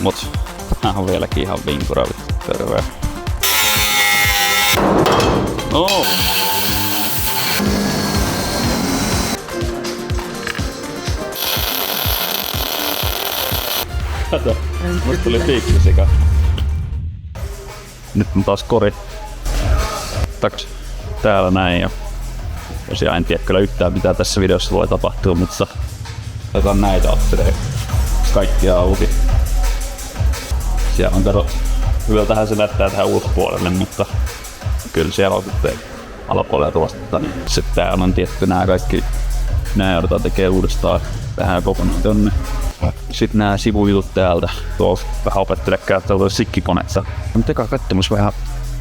Mut tää on vieläkin ihan vinkura. Terve. No. Kato, musta tuli piikkisika. Nyt on taas kori taks täällä näin ja tosiaan en tiedä kyllä yhtään mitä tässä videossa voi tapahtua, mutta otetaan näitä ottelee kaikki auki. Siellä on kato, hyvältähän se näyttää tähän ulkopuolelle, mutta kyllä siellä on sitten alapuolella tuosta. Sitten täällä on tietty nää kaikki, nää joudutaan tekemään uudestaan tähän kokonaan tonne. Sitten nää sivujutut täältä, tuolla vähän opettele käyttää tuolla sikkikonetta. Nyt eka katsomus vähän,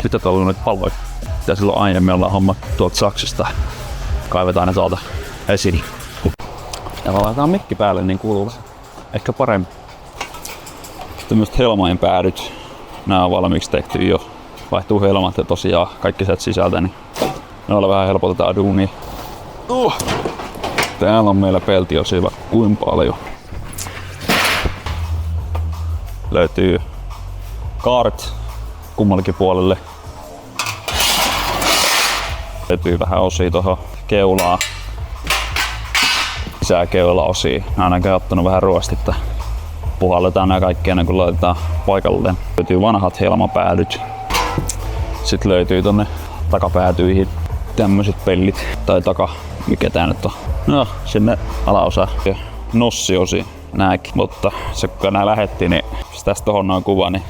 mitä tuolla on noita palloja. Mitä silloin aiemmin ollaan homma tuolta Saksasta. Kaivetaan ne tuolta esiin. Ja laitetaan mikki päälle, niin kuuluu ehkä parempi. Tämmöiset helmojen päädyt. Nää on valmiiksi tehty jo. Vaihtuu helmat ja tosiaan kaikki sieltä sisältä, niin noilla vähän helpotetaan duunia. Täällä on meillä peltiosia vaikka kuinka paljon. Löytyy kaaret kummallakin puolelle. Löytyy vähän osia tuohon keulaan. Lisää keulaosia. Nää on ainakin ottanut vähän ruostetta. Puhalletaan nää kaikki ennen kuin laitetaan paikalleen. Löytyy vanhat helmapäädyt. Sitten löytyy tonne takapäätyihin tämmöiset pellit. Tai mikä tää nyt on. No, sinne alaosa nossiosi nääkin. Mutta se kun nää lähettiin, niin tästä tohon noin kuva, niin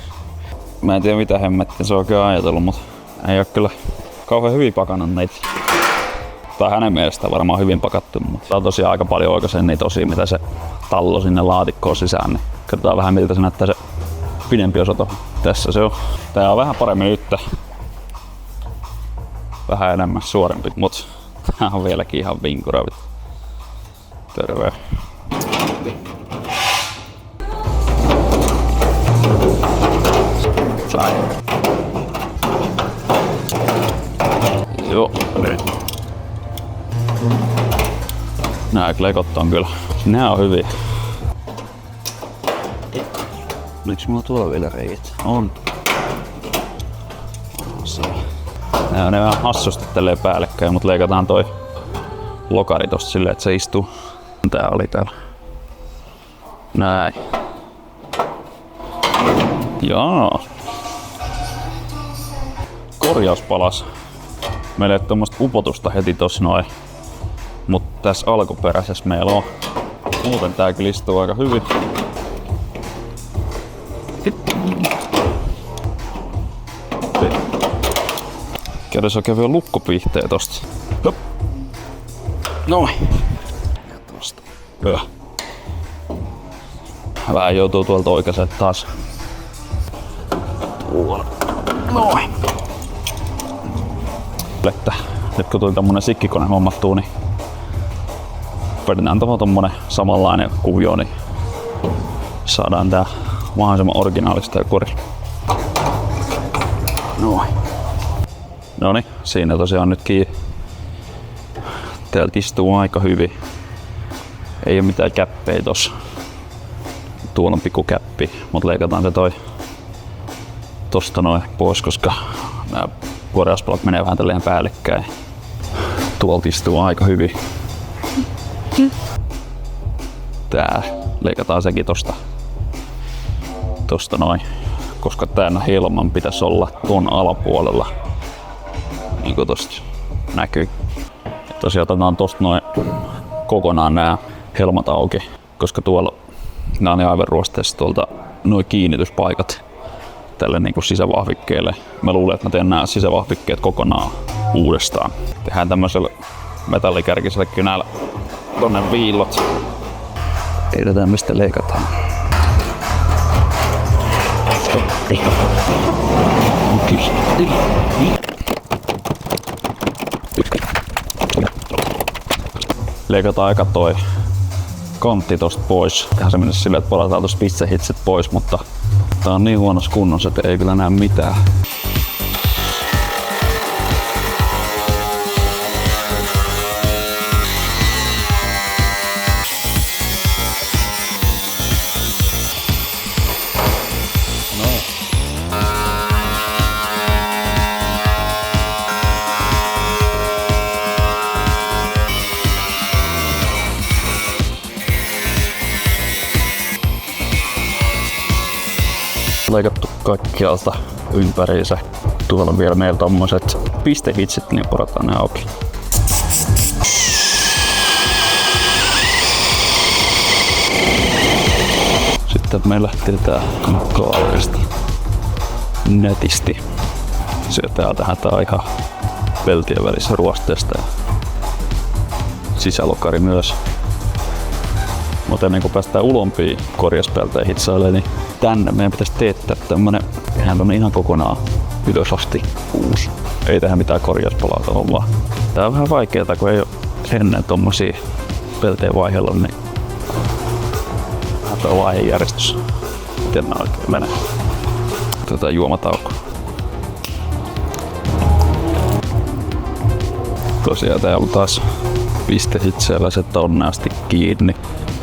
mä en tiedä mitä hemmettiin se on oikein ajatellut, mutta ei oo kyllä kauhean hyvin pakannut näitä. Tai hänen mielestään varmaan hyvin pakattu, mutta tää on tosiaan aika paljon oikaisen niitä osia, mitä se tallo sinne laatikkoon sisään, niin katsotaan vähän miltä se näyttää se pidempi osa tohon. Tässä se on. Tää on vähän paremmin nyt. Vähän enemmän suorempi, mut tää on vieläkin ihan vinkura. Terve. Sai. Joo, nyt. Nää klekot on kyllä. Nää on hyviä. Oliks mulla tuolla vielä reiät? On. Nää on vähän hassusti tälleen päällekkäin, mut leikataan toi lokari tosta silleen, että se istuu. Tää oli täällä. Näin. Jaa. Korjaus palas. Meillä ei ole tommoista upotusta heti tossa noin. Mut tässä alkuperäisessä meillä on. Muuten tää kyllä istuu aika hyvin. Käydään oikein vielä lukkopihteet tosta. Hop. Noin. Ja tosta. Hyvä. Vähän joutuu tuolta oikaiseen taas. Noin. Että nyt kun tuli tämmönen sikkikone hommattuu, niin vedetään tommonen samanlainen kuvio, niin saadaan tää mahdollisimman originaalista ja kori. Noin. Noniin, siinä tosiaan nyt kiinni. Täältä istuu aika hyvin. Ei oo mitään käppejä tossa. Tuolla on pikku käppi, mut leikataan se tosta noin pois, koska nää korjauspalat menee vähän tälleen päällekkäin. Tuolta istuu aika hyvin. Tää leikataan sekin tosta noin, koska tän helman pitäisi olla ton alapuolella. Niin kuin tosta näkyy. Tosiaan otetaan tosta noin kokonaan nää helmat auki, koska tuolla nää on aivan ruosteessa tuolta noin kiinnityspaikat tälle niinku sisävahvikkeelle. Mä luulen, että mä teen nää sisävahvikkeet kokonaan uudestaan. Tehdään tämmöisellä metallikärkisellä kynällä tonne viillot. Tiedetään mistä leikataan. Leikataan eka toi kontti tosta pois. Tehdään se mennä silleen, että palataan tosta pitsehitset pois, mutta tää on niin huonossa kunnossa, että ei kyllä näe mitään. leikattu kaikkialta ympäriinsä. Tuolla on vielä meillä tommoset pistehitsit, niin porataan ne auki. Sitten me lähtee tää kaarista netisti. Se täältähän tää on ihan peltien välissä ruosteesta ja sisälokari myös. Mutta ennen kuin päästään ulompiin korjauspelteen hitsailemaan, niin tänne meidän pitäisi teettää tämmönen ihan kokonaan ylös asti uusi. Ei tähän mitään korjauspalauta ole vaan. Tää on vähän vaikeeta, kun ei oo ennen tommosia pelteen vaihella, niin tää on vaihejärjestys. Miten nää oikein menee? Juomatauko. Tosiaan täällä on taas pistehitseläiset tonne asti kiinni.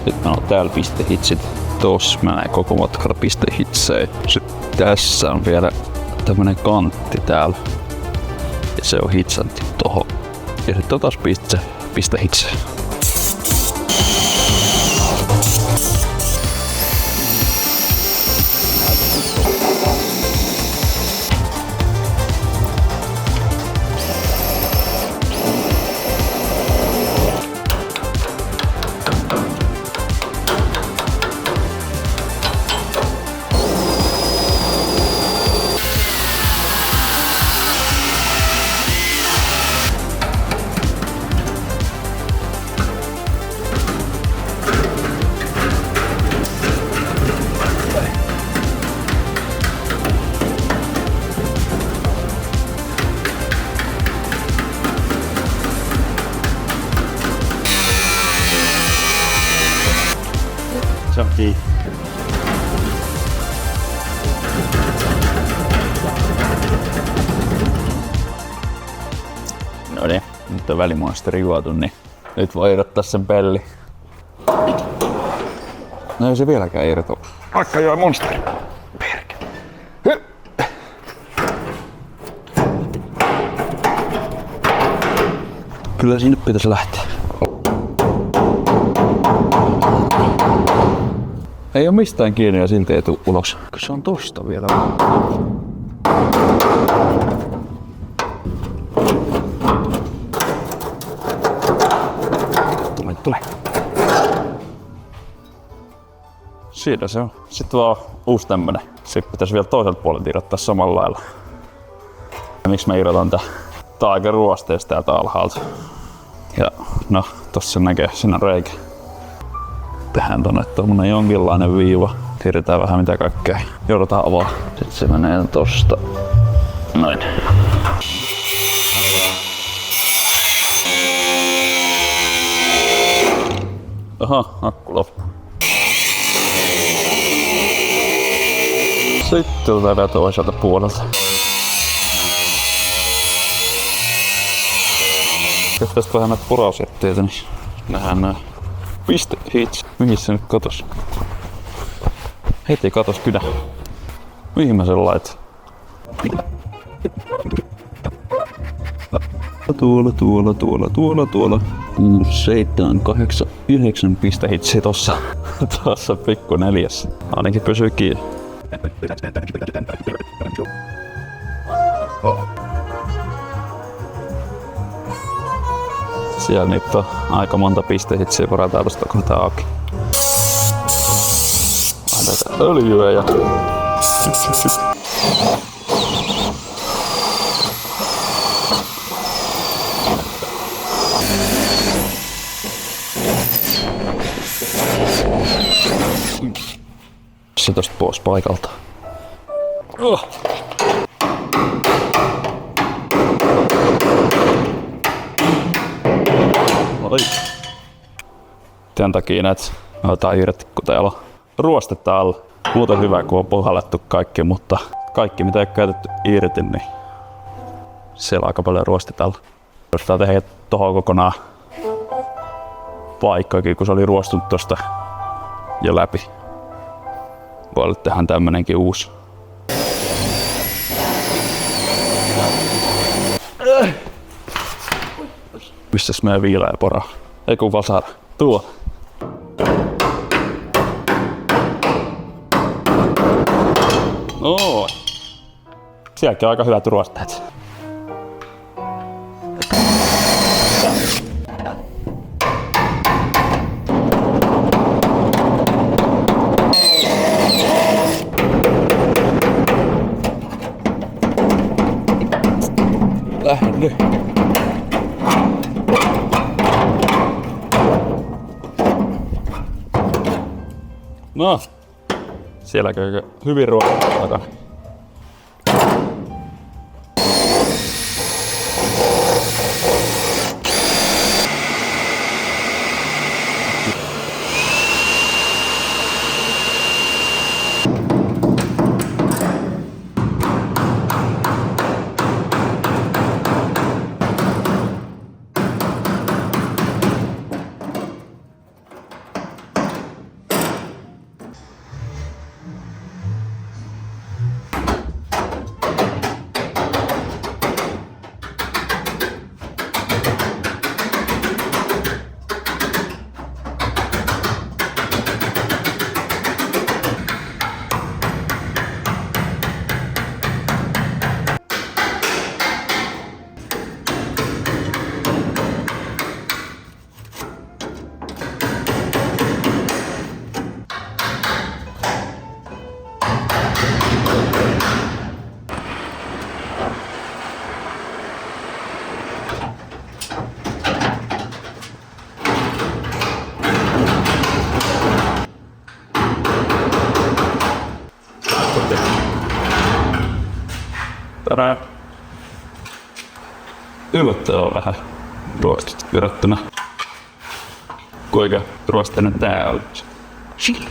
Nyt on täällä pistehitsit. Tossa menee koko matkalla pistehitsejä. Sitten tässä on vielä tämmönen kantti täällä. Ja se on hitsantti tohon. Ja sitten on taas pistehitsejä. Kiinni. No niin, nyt on välimonsteri juotu, niin nyt voi irrottaa sen pelli. No ei se vieläkään irtoa. Vaikka joo monsteri. Perkele. Kyllä sinne pitäisi lähteä. Ei oo mistään kiinni ja silti ei tuu ulos. Kyllä se on tosta vielä. Tule. Siinä se on. Sitten vaan uusi tämmönen. Sitten pitäisi vielä toiselta puolelta irrottaa samalla lailla. Ja miksi mä irrotan tää? Tää on aika ruosteesta täältä alhaalta. Ja no, tossa näkee, siinä on reikä. Tehdään tonne tommonen jonkinlainen viiva. Tiedetään vähän mitä kaikkea joudutaan avaa. Sitten se menee tosta. Noin. Aha, akku loppu. Sitten otetaan vielä toiselta puolelta. Jos tästä vähän näitä porausjätteitä, niin nähdään nää pistehits. Mihin se nyt katos? Heti katos kynä. Mihin mä sen laitan? Tuolla. 6, 7, 8, 9 pistehitsi tossa pikku 4. Ainakin pysyy kiinni. Siellä niitä on aika monta pistehitsiä, porataan tosta kohtaa auki. Laitetaan öljyä ja... Se tosta pois paikalta. Oi. Tän takia näitä otetaan irti, kun täällä on ruostetta alla. Muuten hyvä, kun on puhallettu kaikki, mutta kaikki mitä ei ole käytetty irti, niin siellä on aika paljon ruostetta alla. Jos tää tehdään tohon kokonaan paikkakin, kun se oli ruostunut tosta jo läpi. Voi tehdä tämmönenkin uusi. Missäs meidän viilaa ja pora? Ei kun vasara. Tuo. Oo. Sielläkin on aika hyvät ruosteet. Lähde. No, sielläkö hyvin ruokaa takana. Tänään yllättävän vähän ruostetta verrattuna. Kuinka ruosteinen tää on? Chill.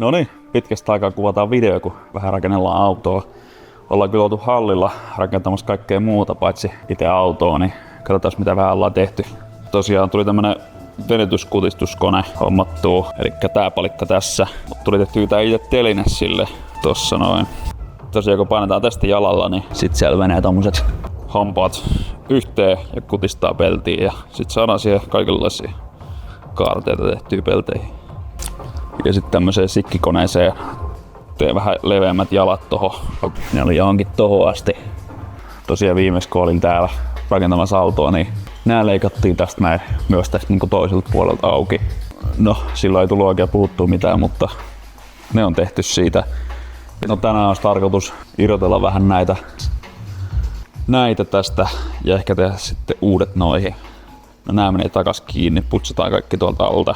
No niin, pitkästä aikaa kuvataan video, kun vähän rakennellaan autoa. Ollaan kyllä oltu hallilla rakentamassa kaikkea muuta paitsi itse autoa, niin katsotaan mitä vähän ollaan tehty. Tosiaan tuli tämmönen venytyskutistuskone hommattua, eli tää palikka tässä. Tuli tehtyä tää itse teline sille tossa noin. Tosiaan kun painetaan tästä jalalla, niin sit siellä menee tommoset hampaat yhteen ja kutistaa peltiin ja sit saadaan siihen kaikenlaisia kaarteita tehtyä pelteihin. Ja sit tämmöiseen sikkikoneeseen teen vähän leveämmät jalat tohon. Ne oli johonkin tohon asti. Tosiaan viimeis kun olin täällä rakentamassa autoa, niin nää leikattiin tästä näin myös tästä niin toiselta puolelta auki. No silloin ei tullut oikein puhuttua mitään, mutta ne on tehty siitä. No tänään olisi tarkoitus irrotella vähän näitä tästä ja ehkä tehdä sitten uudet noihin. No nää menee takas kiinni, putsataan kaikki tuolta alta.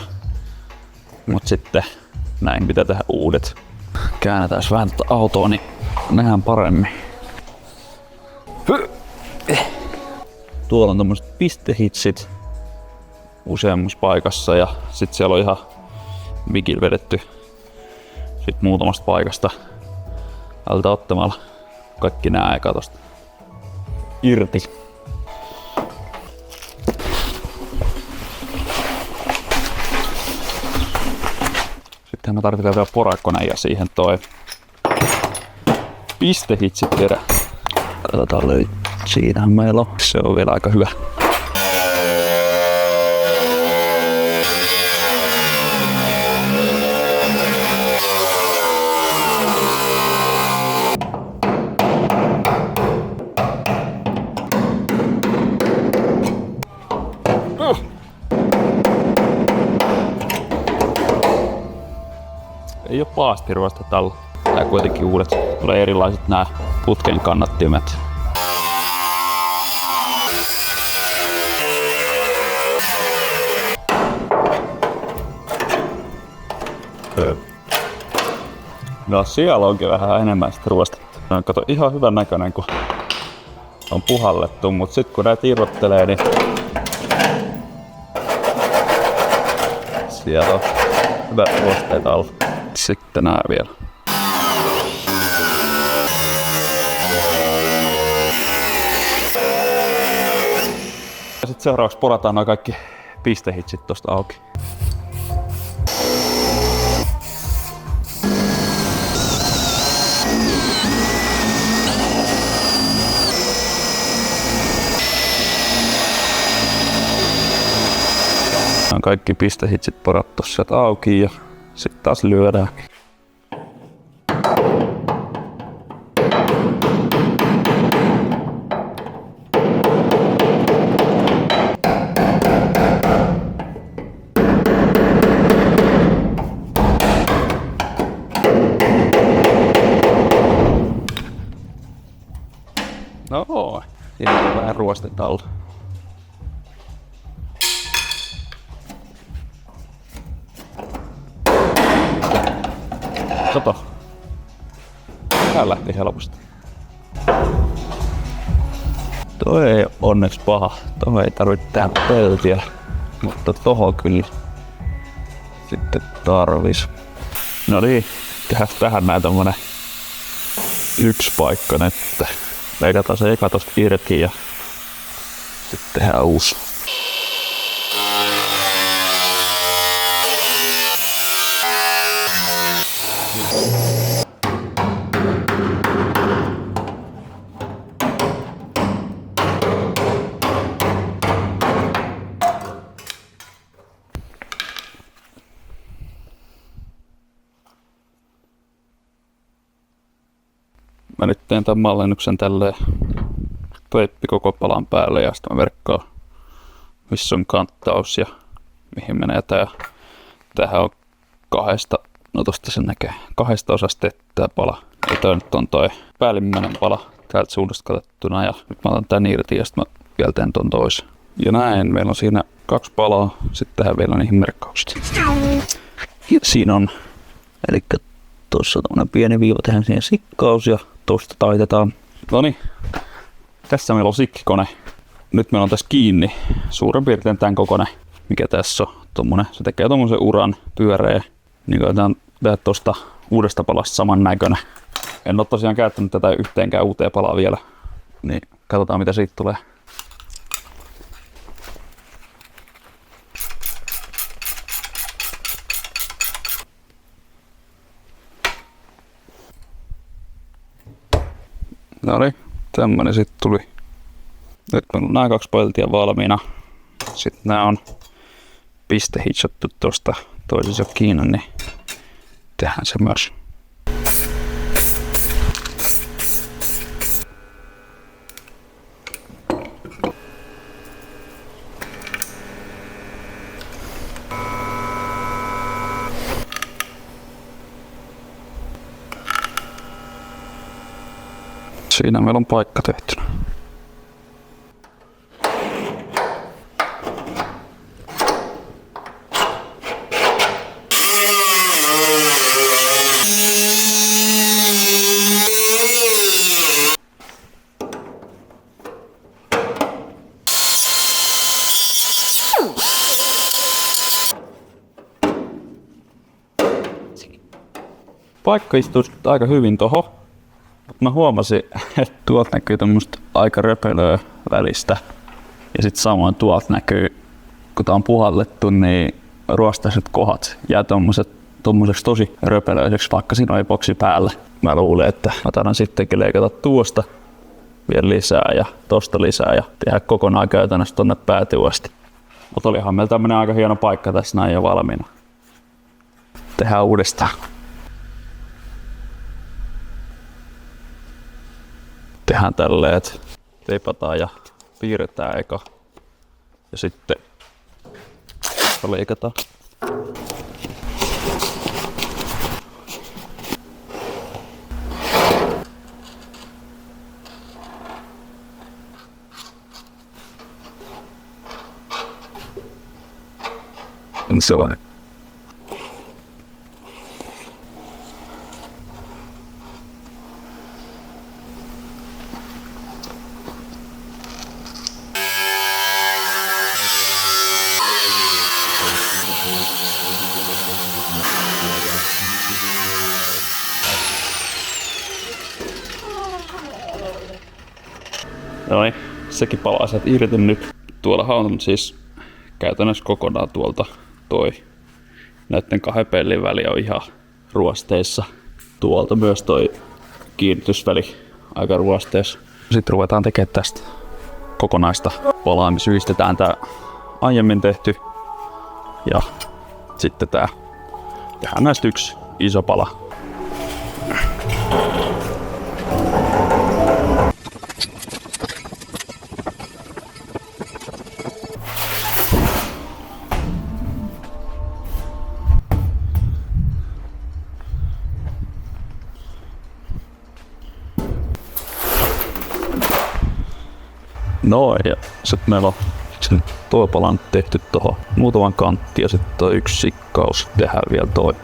Mut sitten näin pitää tehdä uudet. Käännetään vähän tätä autoa, niin nähdään paremmin. Tuolla on tommoset pistehitsit useammassa paikassa ja sit siellä on ihan mikillä vedetty sit muutamasta paikasta alta ottamalla kaikki nää eka tosta irti. Sitten me tarvitaan vielä porakone ja siihen toi pistehitsit terä. Katsotaan löytyy. Siinähän meillä on. Se on vielä aika hyvä. Ei oo paastiruosta tällä. Tää kuitenkin uudet. Tulee erilaiset nää putken kannattimet. No siellä onkin vähän enemmän sitä ruostetta. No, kato ihan hyvän näköinen kun on puhallettu, mut sit kun näitä irrottelee, niin siellä on hyvät ruosteet alla. Sitten nää vielä. Ja sit seuraavaksi porataan nuo kaikki pistehitsit tosta auki. On kaikki pistehitsit porattu sieltä auki ja sitten taas lyödään. No, siinä on vähän ruostetta alla. Kato. Tää lähti helposti. Toi ei onneksi paha. Toi ei tarvitse tehdä peltiä. Mutta tohon kyllä sitten tarvis. No niin, tehdään tähän näin tommonen yksipaikkainen, että leikataan se eka tosta irti ja sitten tehdään uusi. Mä nyt teen tämän mallennuksen tälleen teippi koko palan päälle ja sitten mä verkkaan missä on kanttaus ja mihin menee tää. Tämähän on no tosta sen näkee, 2 osasta tää pala. Ja tää nyt on toi päällimmäinen pala täältä suunnasta katsottuna ja nyt mä otan tän irti ja sitten mä vielä teen ton toisen. Ja näin, meillä on siinä 2 palaa, sitten tähän vielä niihin merkkaukset. Ja siinä on, eli tuossa on tämmönen pieni viiva, tehdään siihen sikkaus ja tuosta taitetaan. Noniin, tässä meillä on sikkikone. Nyt meillä on tässä kiinni suurin piirtein tämän kokoinen, mikä tässä on. Tommonen, se tekee tommosen uran pyöreä. Niin koetaan tehdä tosta uudesta palasta saman näköinen. En oo tosiaan käyttänyt tätä yhteenkään uuteen palaa vielä, niin katsotaan mitä siitä tulee. Noniin, tämmönen sit tuli. Nyt meillä on nämä 2 peltiä valmiina. Sitten nämä on pistehitsattu tuosta toisessa kiinni, niin tehdään se myös. Siinä meillä on paikka tehtynä. Paikka istuu aika hyvin tohon. Mä huomasin, että tuolta näkyy tämmöstä aika röpelöä välistä. Ja sit samoin tuolta näkyy, kun tää on puhallettu, niin ruostaiset kohdat jää tommoseksi tosi röpelöiseksi, vaikka siinä on epoksi päällä. Mä luulen, että mä taidan sittenkin leikata tuosta vielä lisää ja tosta lisää ja tehdä kokonaan käytännössä tonne päätyyn asti. Mutta olihan meillä tämmönen aika hieno paikka tässä näin jo valmiina. Tehdään uudestaan. Tehdään tälleen, että teipataan ja piirretään eka ja sitten leikataan. Sellainen. Noin, sekin palaa sieltä irti nyt. Tuollahan on siis käytännössä kokonaan tuolta toi näiden 2 pellin väli on ihan ruosteissa. Tuolta myös toi kiinnitysväli aika ruosteessa. Sitten ruvetaan tekemään tästä kokonaista palaa. Me syistetään tää aiemmin tehty ja sitten tää tehdään näistä yksi iso pala. No ja sitten meillä on toi pala nyt tehty tohon muutaman kantti ja sitten toi yksi sikkaus tehdään vielä toi.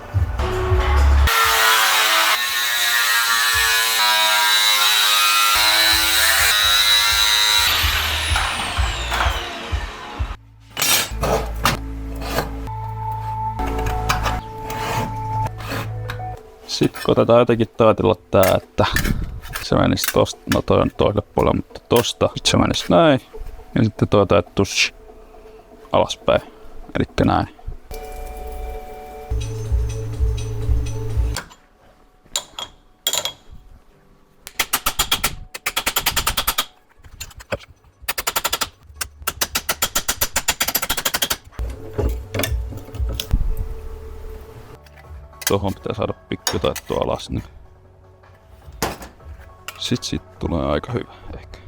Sitten koitetaan jotenkin taitella tää, että se menisi tosta, no toi on toiselle puolelle, mutta tosta. Sitten se menisi näin. Ja sitten toi taittuisi alaspäin. Elikkä näin. Tuohon pitää saada pikku taittua alas, niin sit siitä tulee aika hyvä ehkä.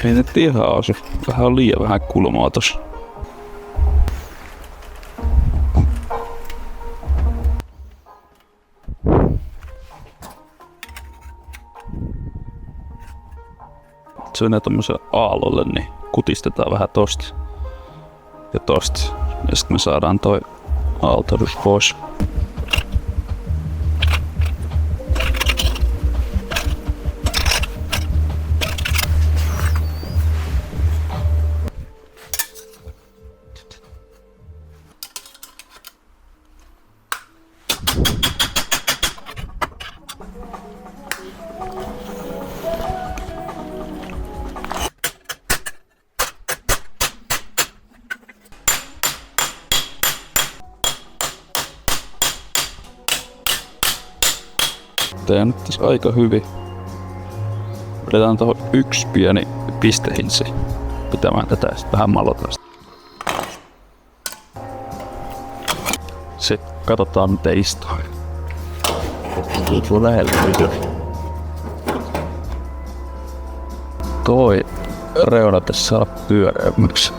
Ei nyt ihan osu. Vähän on liian vähän kulmaa tossa. se menee tommoselle aallolle, niin kutistetaan vähän tosta ja tosta. Ja sit me saadaan toi aaltodus pois. Tää nyt tässä aika hyvin. Vedetään tuohon yksi pieni pistehintsi pitämään tätä ja sitten vähän malotaan. Sitten katsotaan miten istuu. Tuo lähellä. Toi reuna tässä saa pyöreämmäksi.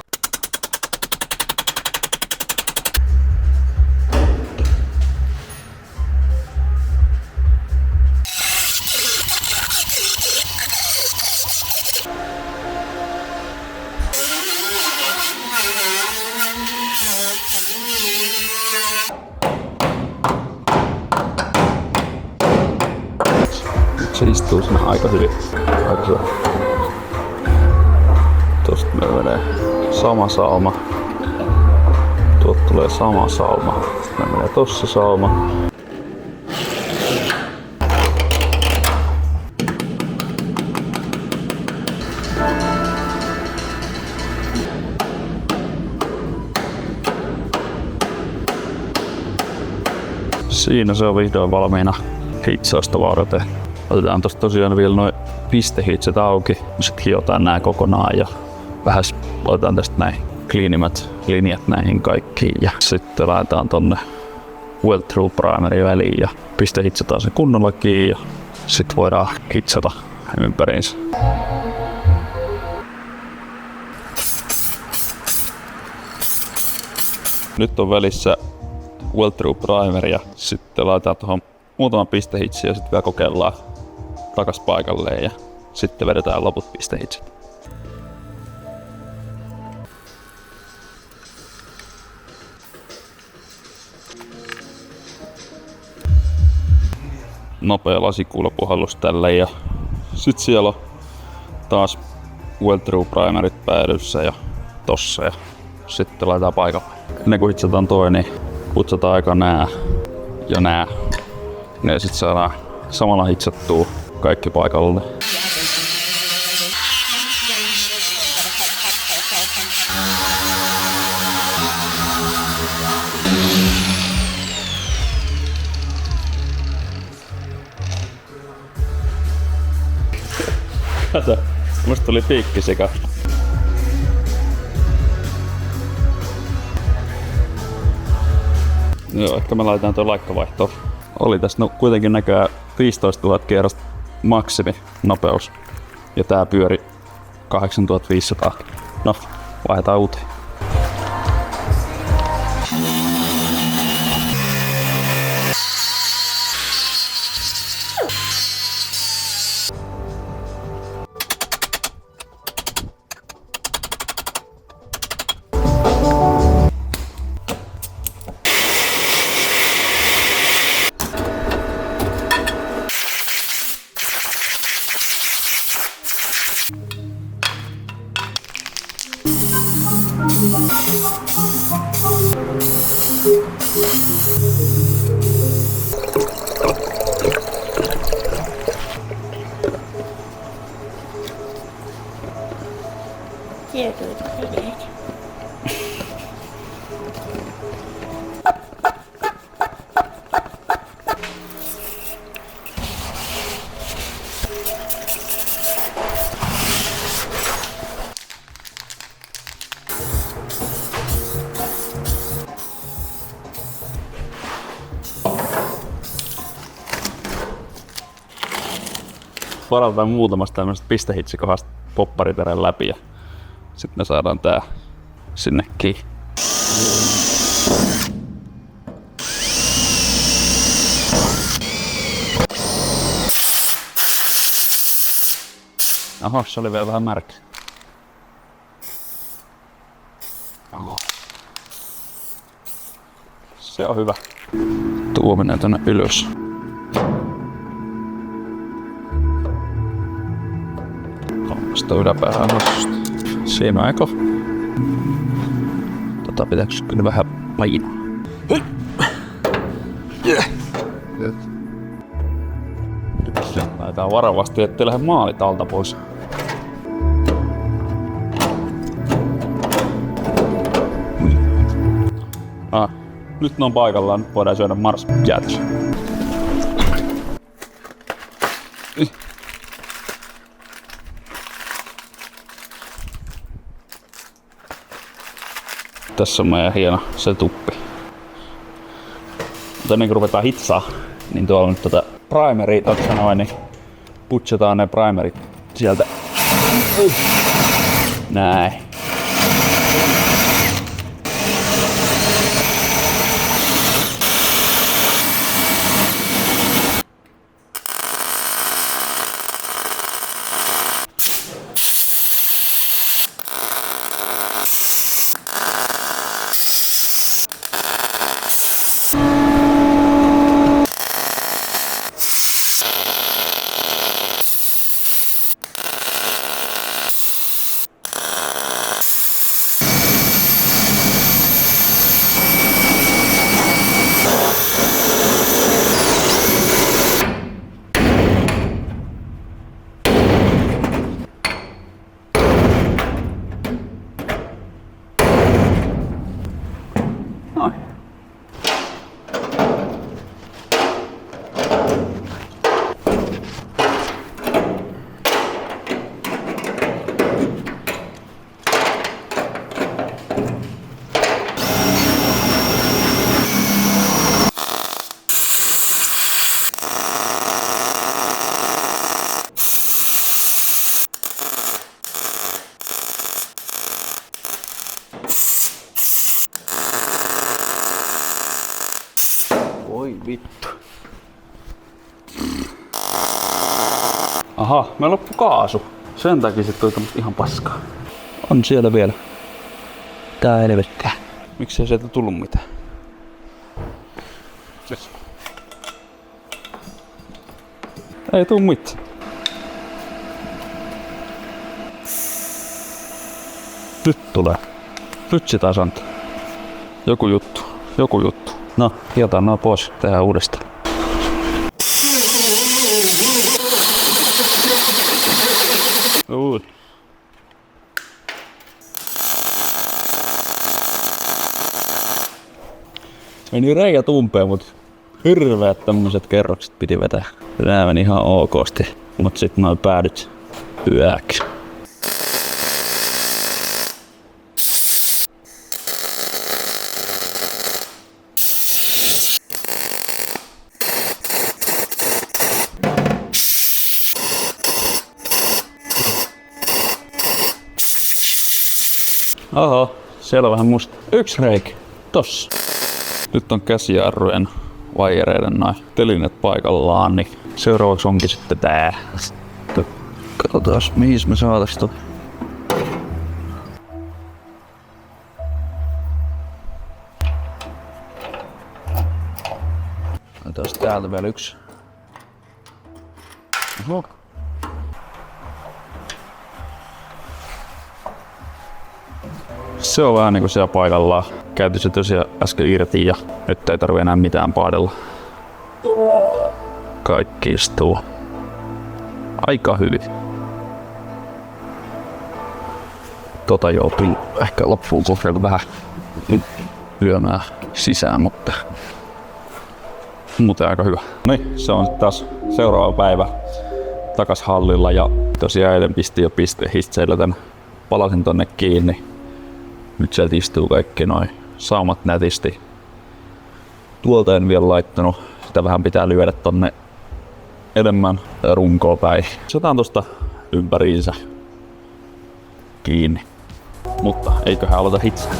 Se istuu siinä aika hyvin. Aika hyvä. Tosta meillä menee sama sauma. Tuolta tulee sama sauma. Sitten menee tossa sauma. Siinä se on vihdoin valmiina hitsausta varten. Otetaan tosta tosiaan vielä noin pistehitset auki, sitten hiotaan nää kokonaan ja vähän otetaan tästä näin cleanimmat linjat näihin kaikkiin ja sitten laitetaan tonne Weld Through Primeri väliin ja pistehitsataan se kunnolla kiinni ja sitten voidaan hitsata ympäriinsä. Nyt on välissä Weld Through Primer ja sitten laitetaan tuohon muutama pistehitsi ja sitten vielä kokeillaan takas paikalleen ja sitten vedetään loput pistehitsit. Nopea lasikuulapuhallus tälle ja sitten siellä on taas Weld Through Primerit päädyssä ja tossa ja sitten laitetaan paikalle. Ennen kuin hitsataan toi, niin putsataan aika nää ja nää. Ja sit saadaan samalla hitsattua kaikki paikalle. Kato, musta tuli piikkisika. Joo, ehkä me laitetaan tuo laikkavaihtoon. Oli tässä kuitenkin näköjään 15 000 kierrosta maksimi nopeus. Ja tää pyöri 8500. No, vaihdetaan uuteen. Varataan muutamasta tämmöisestä pistehitsikohdasta poppariterän läpi ja sitten me saadaan tää sinne kiinni. Oho, se oli vielä vähän märkä. Oho. Se on hyvä. Tuominen tänne ylös. Hammasta yläpäähän asusta. Siinä on eko. Pitääks kyllä vähän painaa? Lähdetään varovasti, ettei lähde maalit alta pois. Nyt ne on paikallaan, nyt voidaan syödä marsjäätelöä. Tässä on meidän hieno setuppi. Mutta ennen kuin ruvetaan hitsaa, niin tuolla on nyt primeria, niin putsataan ne primerit sieltä. Näin. Voi vittu. Aha, me loppu kaasu. Sen takia sit tuli tämmöstä ihan paskaa. On siellä vielä. Tää helvettää. Miksei sieltä tullut mitään? Yes. Ei tuu mitään. Nyt tulee. Nyt sitä antaa. Joku juttu. No, hiotaan noin pois. Tehdään uudestaan. Meni reikä tumpeen, mut hirveät tämmöset kerrokset piti vetää. Nää meni ihan okosti. Mut sit noin päädyt yöksi. Oho, siellä on vähän musta. Yksi reikä. Tossa. Nyt on käsijarrujen vaijereiden noin telineet paikallaan, niin seuraavaksi onkin sitten tää. Katsotaan mihin me saatais tota. Otetaan täältä vielä yksi. Oho. Se on vähän niinku siellä paikallaan. Käytin se tosiaan äsken irti ja nyt ei tarvi enää mitään paadella. Kaikki istuu aika hyvin. Joutuu ehkä loppuun kohdalla vähän lyömään sisään, mutta muuten aika hyvä. Niin, se on taas seuraava päivä takas hallilla ja tosiaan eilen pistin jo pistehistseillä tän palasin tonne kiinni. Nyt sieltä istuu kaikki noin saumat nätisti. Tuolta en vielä laittanut. Sitä vähän pitää lyödä tonne enemmän runkoa päin. Se otetaan tosta ympäriinsä kiinni. Mutta eiköhän aloita hitsää.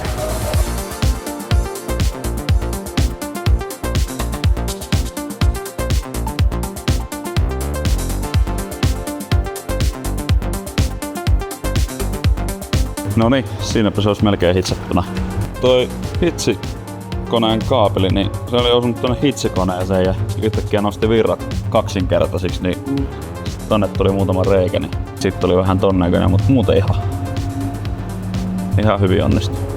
Noniin, siinäpä se olisi melkein hitsattuna. Toi hitsikoneen kaapeli, niin se oli osunut tonne hitsikoneeseen ja yhtäkkiä nosti virrat kaksinkertaisiksi, niin tonne tuli muutama reikä, niin sit tuli vähän ton näköinen, mutta muuten ihan hyvin onnistui.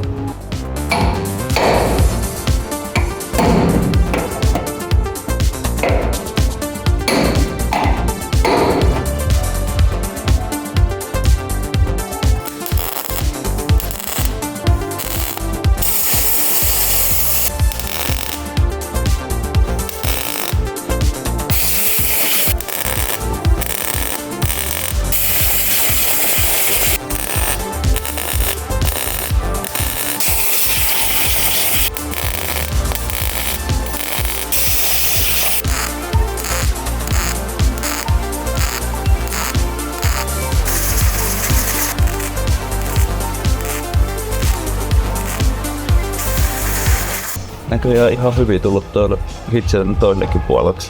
Näköjään ihan hyvin tullut tuolle hitsen toinenkin puolelta.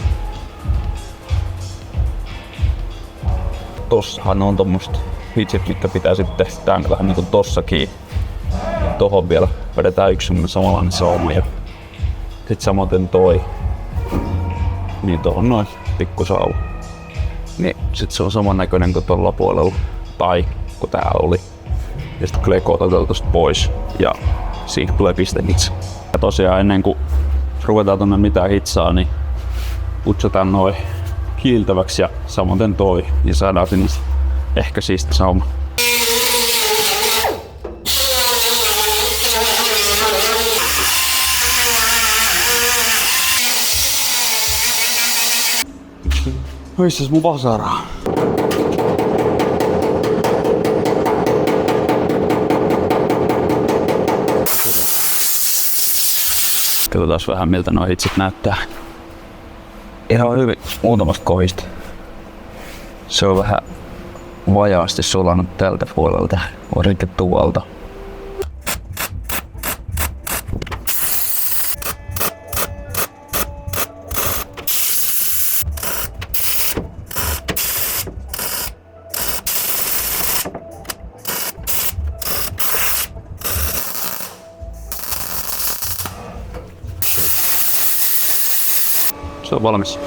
Tossahan on tommoset hitsit, mitkä pitää sitten tän vähän niinku tossakin. Tohon vielä vedetään yksi semmonen samanlainen sauma ja sit samoin toi. Niin tohon noin pikkusauva. Niin sit se on samannäköinen kuin tuolla puolella. Tai kun tää oli. Ja sit Gleko otetaan tosta pois ja siitä tulee pistehitsi. Ja tosiaan ennen kuin ruvetaan tonne mitään hitsaa, niin putsataan noin kiiltäväksi ja samoin toi. Ja saadaan sinne ehkä siisti sauma. Missäs mun vasaraa? Katsotaan vähän miltä nuo hitsit näyttää. Ihan hyvin muutamasta kohdista. Se on vähän vajaasti sulanut tältä puolelta, varsinkin tuolta. Se on valmis.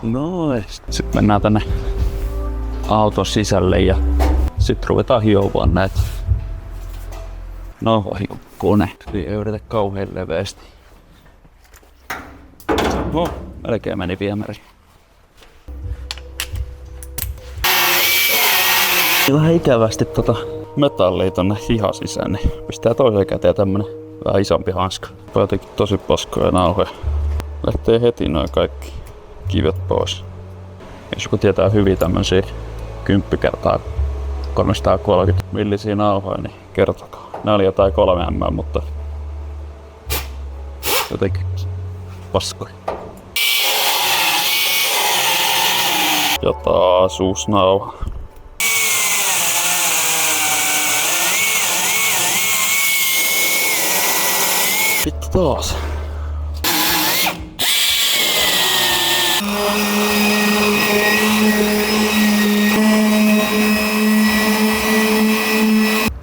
Nois. Sitten mennään tänne auton sisälle ja sitten ruvetaan hiomaan näitä. No kone. Ei yritä kauhean leveästi. Melkein meni viemäri. Vähän ikävästi metallia tonne hihan sisään, niin pistää toiseen käteen tämmönen vähän isompi hanska. Jotenkin tosi paskoja nauhoja. Lähtee heti noin kaikki kivet pois. Jos joku tietää hyvin tämmösiä 10 kertaa 330 millisiä nauhoja, niin kertokaa. Nää oli jotain 3 mm, mutta jotenkin paskoja. Ja taas uusi nauha. Sitten taas.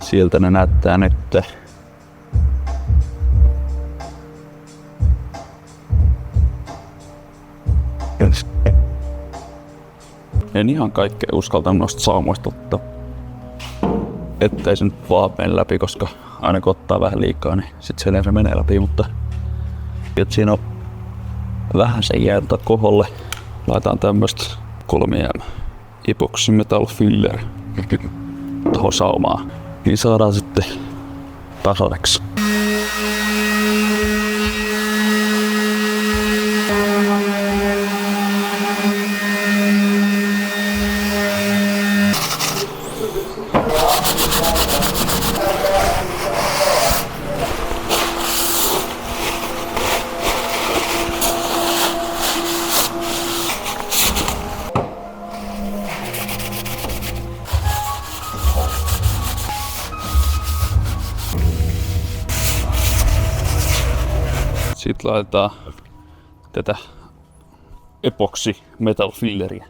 Sieltä ne näyttää nyt. En ihan kaikkea uskaltanut noista saumoista ottaa. Ettei se nyt vaan mene läpi, koska aina kun ottaa vähän liikaa, niin sit se yleensä menee läpi, mutta että siinä on vähän sen jäältä koholle. Laitetaan tämmöstä 3M Epoxy Metal Filler tohon saumaan. Niin saadaan sitten tasaiseksi. Sitten laitetaan tätä Epoxy Metal Filleria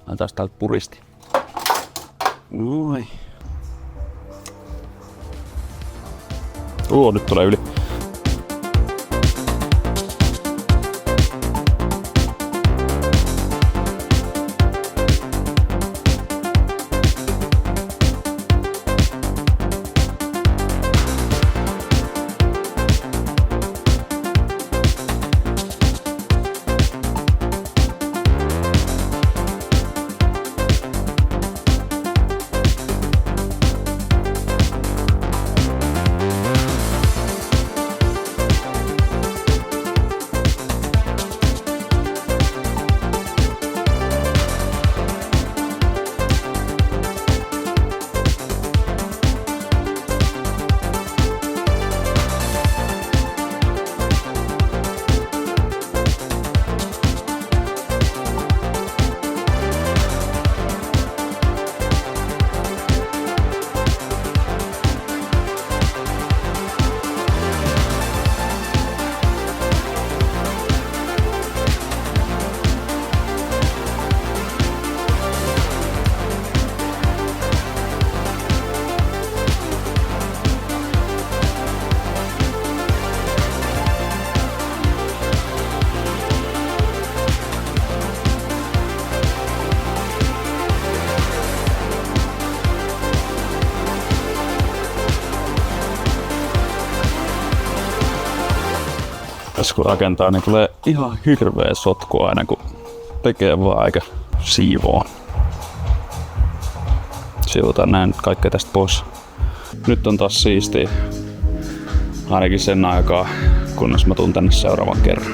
Laitetaan täältä puristi. Noin. Nyt tulee yli. Tässä kun rakentaa, niin tulee ihan hirveä sotku aina kun tekee vaan eikä siivoo. Siivotaan näin kaikkea tästä pois. Nyt on taas siistiä. Ainakin sen aikaa, kunnes mä tuun tänne seuraavan kerran.